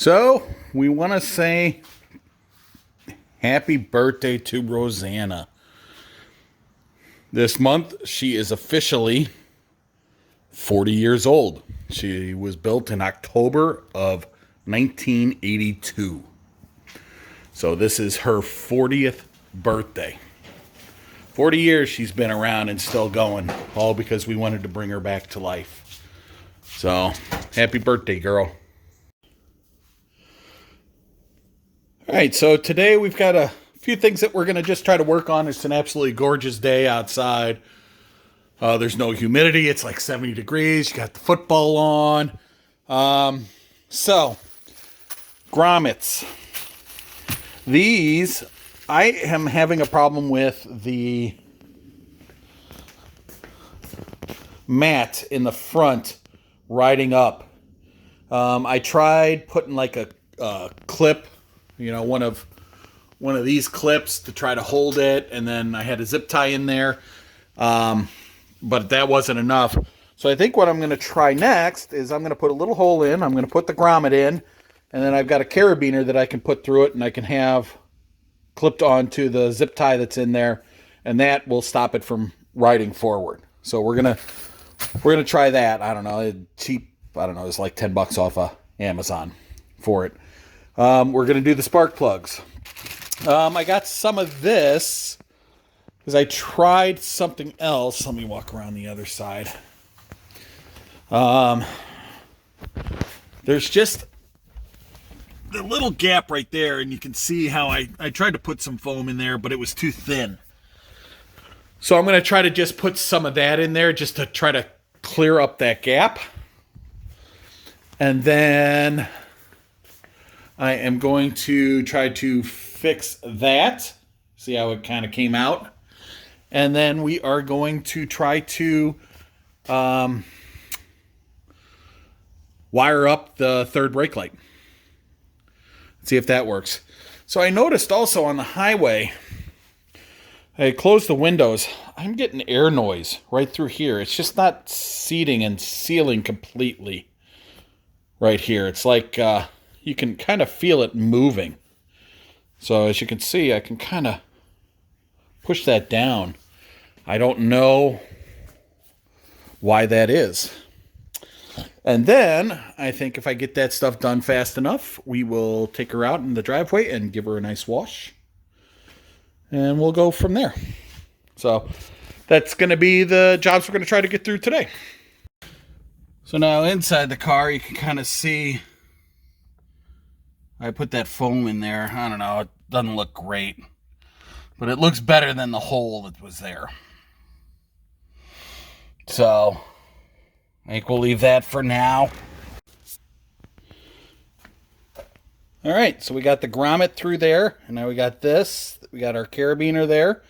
So, we want to say happy birthday to Rosanna. This month, she is officially 40 years old. She was built in October of 1982. So this is her 40th birthday. 40 years she's been around and still going, all because we wanted to bring her back to life. So, happy birthday, girl. All right, so today we've got a few things that we're going to just try to work on. It's an absolutely gorgeous day outside. There's no humidity. It's like 70 degrees. You got the football on. So, grommets. These, I am having a problem with the mat in the front riding up. I tried putting like a clip, you know, one of these clips to try to hold it, and then I had a zip tie in there, but that wasn't enough. So I think what I'm going to try next is I'm going to put a little hole in. I'm going to put the grommet in, and then I've got a carabiner that I can put through it, and I can have clipped onto the zip tie that's in there, and that will stop it from riding forward. So we're gonna try that. I don't know, cheap. I don't know. It's like $10 off of Amazon for it. We're going to do the spark plugs. I got some of this because I tried something else. Let me walk around the other side. There's just the little gap right there, and you can see how I tried to put some foam in there, but it was too thin. So I'm going to try to just put some of that in there just to try to clear up that gap. And then I am going to try to fix that. See how it kind of came out. And then we are going to try to wire up the third brake light. See if that works. So I noticed also on the highway, I closed the windows. I'm getting air noise right through here. It's just not seating and sealing completely right here. It's like you can kind of feel it moving. So as you can see, I can kind of push that down. I don't know why that is. And then I think if I get that stuff done fast enough, we will take her out in the driveway and give her a nice wash. And we'll go from there. So that's going to be the jobs we're going to try to get through today. So now inside the car, you can kind of see I put that foam in there. I don't know, it doesn't look great, but it looks better than the hole that was there. So I think we'll leave that for now. All right, so we got the grommet through there, and now we got this. We got our carabiner there.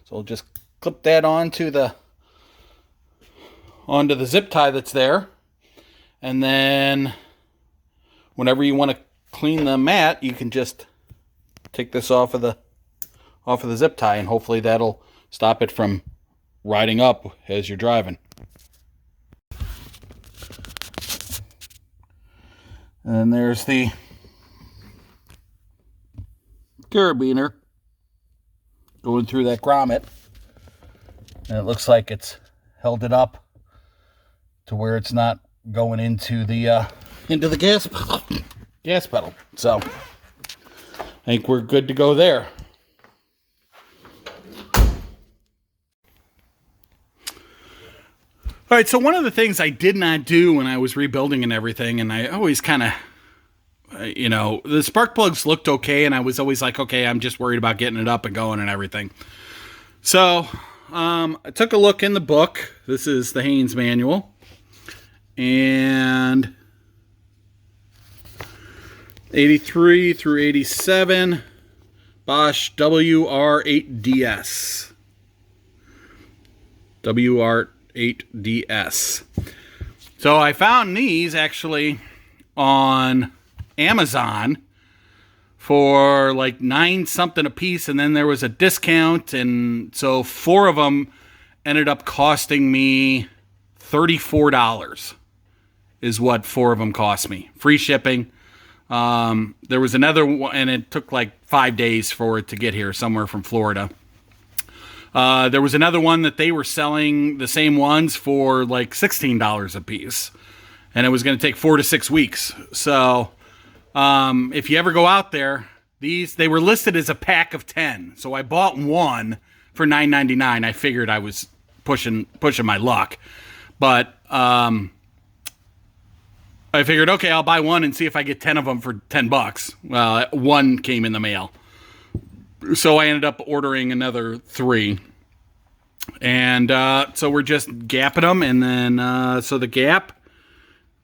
So we'll just clip that onto the zip tie that's there. And then whenever you want to clean the mat, you can just take this off of the zip tie, and hopefully that'll stop it from riding up as you're driving. And there's the carabiner going through that grommet, and it looks like it's held it up to where it's not going into the gas pedal. So I think we're good to go there. All right, so one of the things I did not do when I was rebuilding and everything, and I always kind of, you know, the spark plugs looked okay, and I was always like, okay, I'm just worried about getting it up and going and everything. So I took a look in the book. This is the Haynes manual. And 83 through 87, Bosch WR8DS. WR8DS. So I found these actually on Amazon for like $9 something a piece, and then there was a discount, and so 4 of them ended up costing me $34 is what 4 of them cost me. Free shipping. There was another one, and it took like 5 days for it to get here, somewhere from Florida. There was another one that they were selling the same ones for like $16 a piece, and it was going to take 4 to 6 weeks. So if you ever go out there, they were listed as a pack of 10. So I bought one for $9.99. I figured I was pushing my luck, but I figured, okay, I'll buy one and see if I get 10 of them for $10. Well, one came in the mail. So I ended up ordering another 3. And so we're just gapping them. And then, so the gap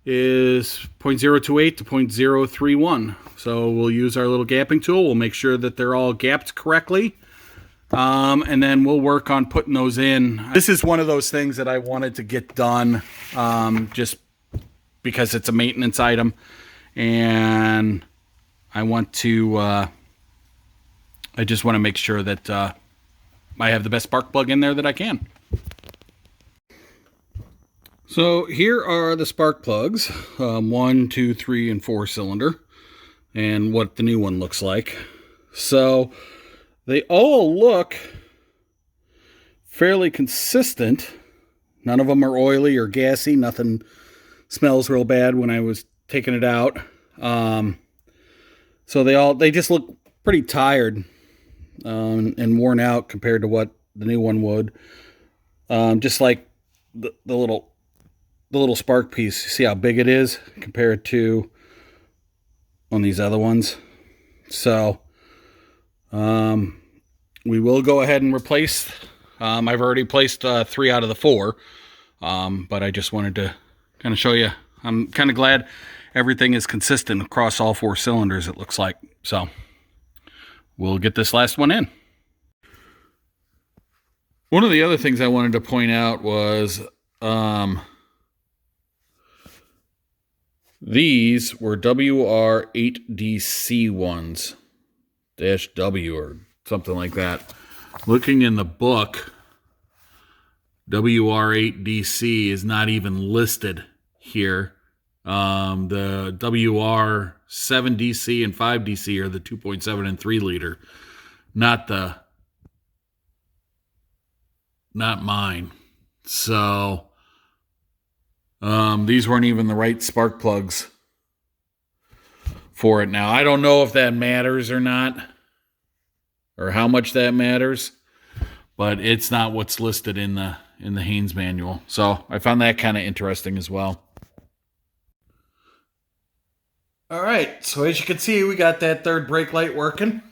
is 0.028 to 0.031. So we'll use our little gapping tool. We'll make sure that they're all gapped correctly. And then we'll work on putting those in. This is one of those things that I wanted to get done just because it's a maintenance item, and I just want to make sure that I have the best spark plug in there that I can. So here are the spark plugs, 1, 2, 3, and 4 cylinder, and what the new one looks like. So they all look fairly consistent. None of them are oily or gassy. Nothing smells real bad when I was taking it out. So they just look pretty tired and worn out compared to what the new one would. Just like the little spark piece. See how big it is compared to on these other ones. So we will go ahead and replace. I've already placed 3 out of the 4, but I just wanted to kind of show you. I'm kind of glad everything is consistent across all 4 cylinders, it looks like. So we'll get this last one in. One of the other things I wanted to point out was these were WR8DC ones, -W or something like that. Looking in the book, WR8DC is not even listed here. The WR7DC and 5DC are the 2.7 and 3 liter, not mine. So these weren't even the right spark plugs for it. Now I don't know if that matters or not, or how much that matters, but it's not what's listed in the Haynes manual. So I found that kind of interesting as well. All right, so as you can see, we got that third brake light working.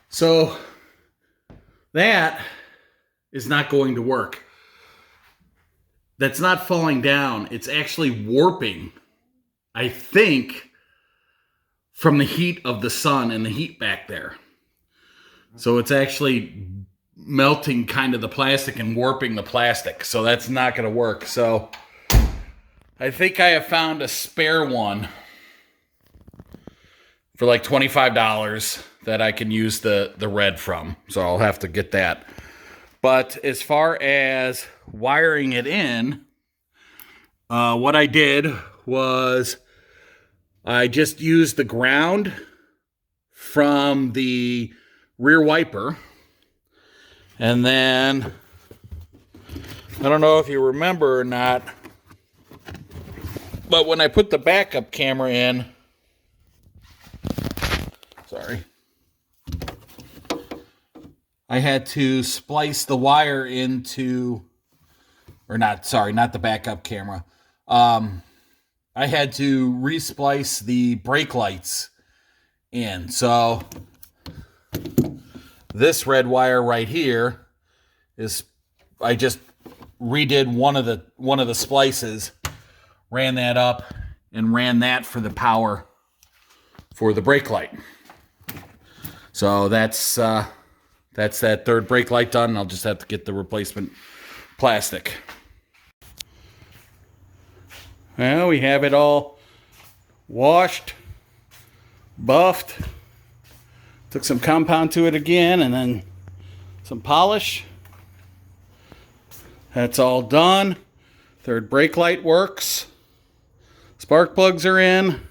So that is not going to work. That's not falling down. It's actually warping, I think, from the heat of the sun and the heat back there. So it's actually melting kind of the plastic and warping the plastic. So that's not going to work. So I think I have found a spare one for like $25 that I can use the red from. So I'll have to get that. But as far as wiring it in, what I did was I just used the ground from the rear wiper. And then, I don't know if you remember or not, but when I put the backup camera in, I had to splice the wire into, or not the backup camera. I had to resplice the brake lights in. So this red wire right here is, I just redid one of the splices, ran that up, and ran that for the power for the brake light. So that's that third brake light done. I'll just have to get the replacement plastic. Well, we have it all washed, buffed, took some compound to it again, and then some polish. That's all done. Third brake light works. Spark plugs are in.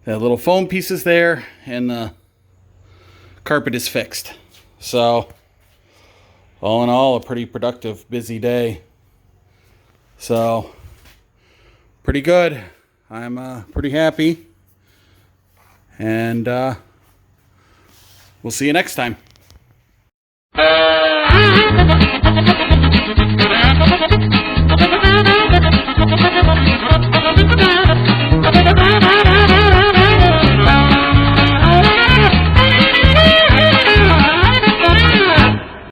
The little foam pieces there, and the carpet is fixed. So, all in all, a pretty productive, busy day. So, pretty good. I'm pretty happy. And we'll see you next time.